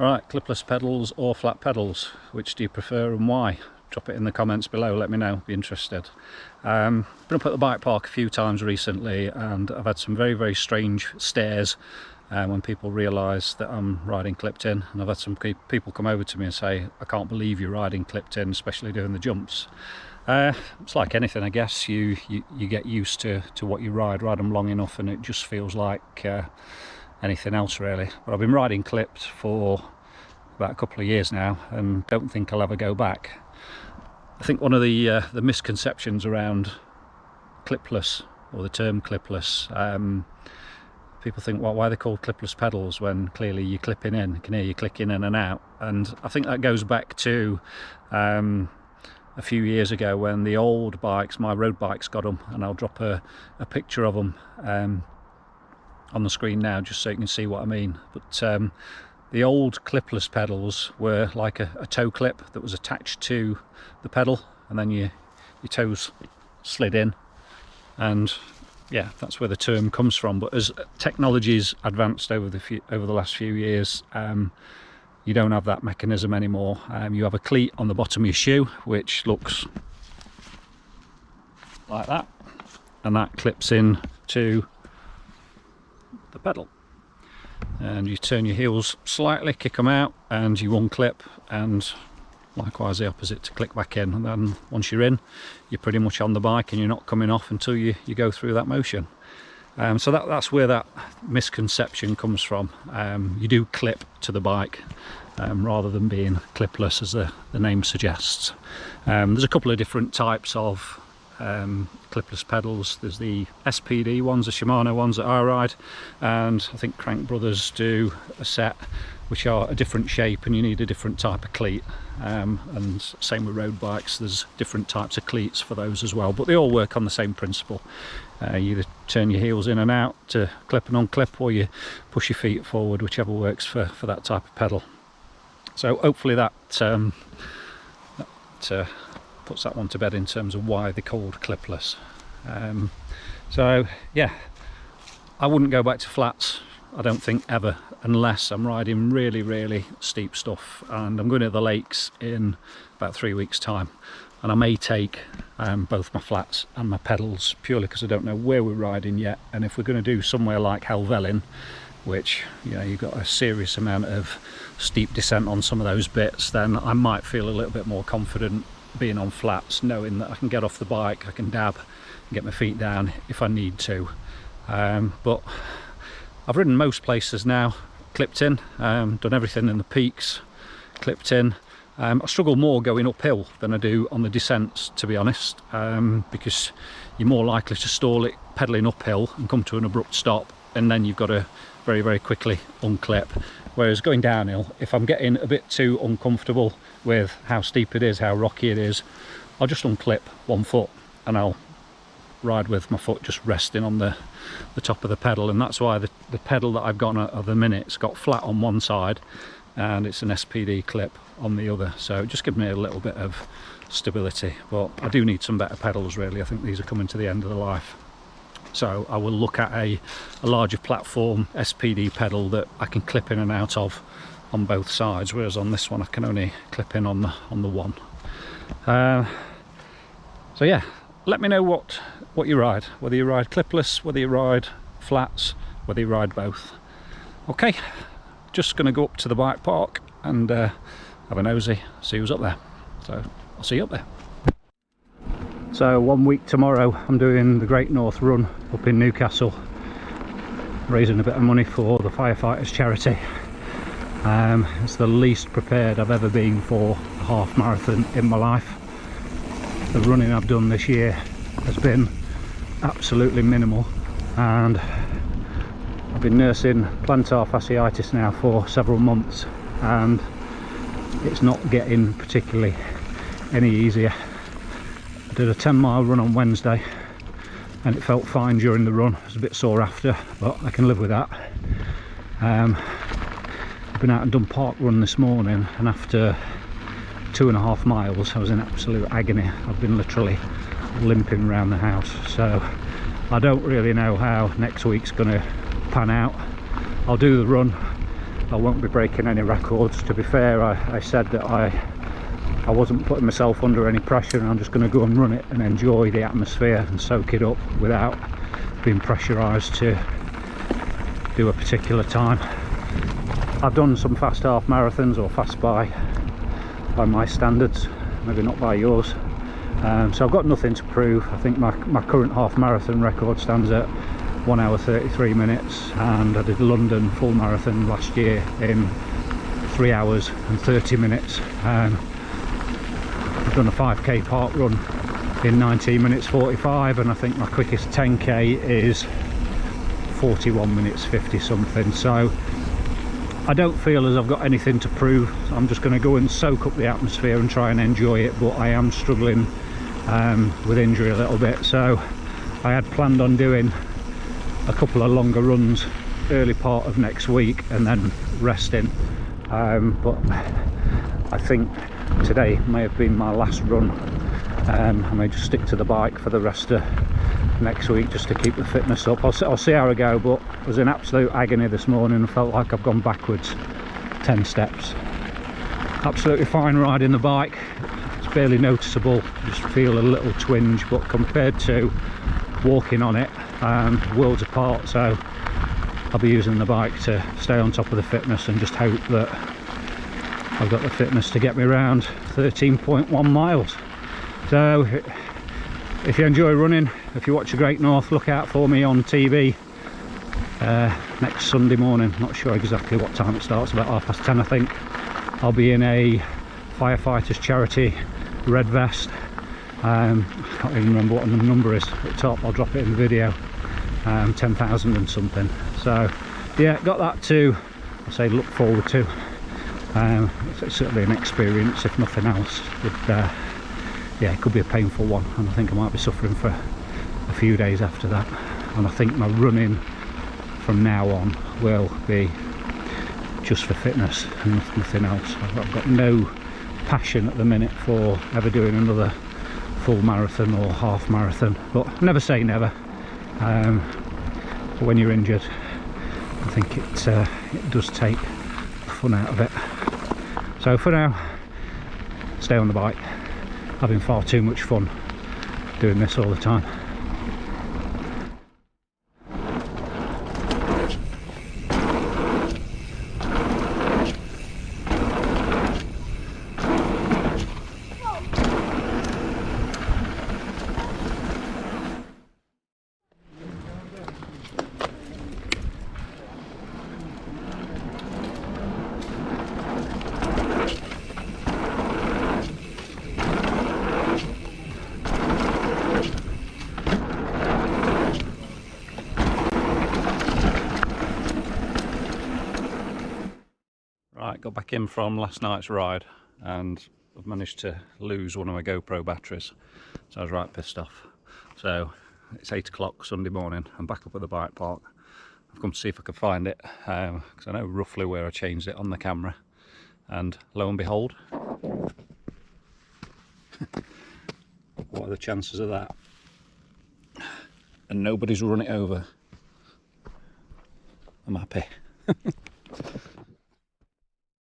Right, clipless pedals or flat pedals, which do you prefer and why? Drop it in the comments below, let me know, be interested. Been up at the bike park a few times recently and I've had some very strange stares when people realise that I'm riding clipped in, and I've had some people come over to me and say, I can't believe you're riding clipped in, especially doing the jumps. It's like anything, I guess. You get used to what you ride them long enough and it just feels like anything else really. But I've been riding clipped for about a couple of years now and don't think I'll ever go back. I think one of the misconceptions around clipless, or the term clipless, people think, well, why are they called clipless pedals when clearly you're clipping in? You can hear you clicking in and out. And I think that goes back to a few years ago when the old bikes, my road bikes, got them, and I'll drop a picture of them on the screen now just so you can see what I mean. But the old clipless pedals were like a toe clip that was attached to the pedal, and then your toes slid in, and yeah, that's where the term comes from. But as technology's advanced over the last few years, you don't have that mechanism anymore. You have a cleat on the bottom of your shoe which looks like that, and that clips in to the pedal, and you turn your heels slightly, kick them out, and you unclip, and likewise the opposite to click back in. And then once you're in, you're pretty much on the bike and you're not coming off until you go through that motion. So that's where that misconception comes from. You do clip to the bike rather than being clipless, as the name suggests. There's a couple of different types of clipless pedals. There's the SPD ones, the Shimano ones that I ride, and I think Crank Brothers do a set which are a different shape and you need a different type of cleat, and same with road bikes, there's different types of cleats for those as well, but they all work on the same principle. You either turn your heels in and out to clip and unclip, or you push your feet forward, whichever works for that type of pedal. So hopefully that puts that one to bed in terms of why they're called clipless. So yeah, I wouldn't go back to flats, I don't think, ever, unless I'm riding really steep stuff, and I'm going to the lakes in about 3 weeks time, and I may take both my flats and my pedals, purely because I don't know where we're riding yet. And if we're going to do somewhere like Helvellyn, which, you know, you've got a serious amount of steep descent on some of those bits, then I might feel a little bit more confident being on flats, knowing that I can get off the bike, I can dab and get my feet down if I need to. But I've ridden most places now clipped in, done everything in the peaks clipped in. I struggle more going uphill than I do on the descents, to be honest, because you're more likely to stall it pedalling uphill and come to an abrupt stop, and then you've got to very quickly unclip. Whereas going downhill, if I'm getting a bit too uncomfortable with how steep it is, how rocky it is, I'll just unclip one foot and I'll ride with my foot just resting on the top of the pedal. And that's why the pedal that I've got at the minute, it's got flat on one side and it's an SPD clip on the other, so it just gives me a little bit of stability. But I do need some better pedals really. I think these are coming to the end of the life, so I will look at a larger platform SPD pedal that I can clip in and out of on both sides, whereas on this one I can only clip in on the one. So yeah, let me know what you ride, whether you ride clipless, whether you ride flats, whether you ride both. Okay, just going to go up to the bike park and have a nosy, see who's up there. So I'll see you up there. So 1 week tomorrow I'm doing the Great North Run up in Newcastle, raising a bit of money for the firefighters charity. It's the least prepared I've ever been for a half marathon in my life. The running I've done this year has been absolutely minimal, and I've been nursing plantar fasciitis now for several months, and it's not getting particularly any easier. I did a 10-mile run on Wednesday and it felt fine during the run. I was a bit sore after, but I can live with that. I've been out and done park run this morning, and after 2.5 miles I was in absolute agony. I've been literally limping around the house, so I don't really know how next week's going to pan out. I'll do the run I won't be breaking any records. To be fair, I said that I wasn't putting myself under any pressure, and I'm just going to go and run it and enjoy the atmosphere and soak it up without being pressurised to do a particular time. I've done some fast half marathons, or fast by my standards, maybe not by yours, so I've got nothing to prove. I think my current half marathon record stands at 1 hour 33 minutes, and I did London full marathon last year in 3 hours and 30 minutes. I've done a 5k park run in 19 minutes 45, and I think my quickest 10k is 41 minutes 50 something. So I don't feel as I've got anything to prove. I'm just going to go and soak up the atmosphere and try and enjoy it, but I am struggling with injury a little bit. So I had planned on doing a couple of longer runs early part of next week and then resting, but I think today may have been my last run. I may just stick to the bike for the rest of next week just to keep the fitness up. I'll see how I go, but I was in absolute agony this morning. I felt like I've gone backwards 10 steps. Absolutely fine riding the bike, it's barely noticeable, just feel a little twinge, but compared to walking on it, worlds apart. So I'll be using the bike to stay on top of the fitness and just hope that I've got the fitness to get me around 13.1 miles. So if you enjoy running, if you watch a Great North, look out for me on TV next Sunday morning. Not sure exactly what time it starts, about 10:30 I think. I'll be in a firefighters charity red vest. I can't even remember what the number is at the top. I'll drop it in the video. 10,000 and something. So yeah, got that to, I say, look forward to. It's certainly an experience, if nothing else. Yeah, it could be a painful one, and I think I might be suffering for a few days after that. And I think my running from now on will be just for fitness and nothing else. I've got no passion at the minute for ever doing another full marathon or half marathon, but never say never. But when you're injured, I think it does take the fun out of it. So for now, stay on the bike. Having far too much fun doing this all the time. Right, got back in from last night's ride and I've managed to lose one of my GoPro batteries, so I was right pissed off. So it's 8 o'clock Sunday morning, I'm back up at the bike park. I've come to see if I can find it, because I know roughly where I changed it on the camera, and lo and behold, what are the chances of that? And nobody's run it over. I'm happy.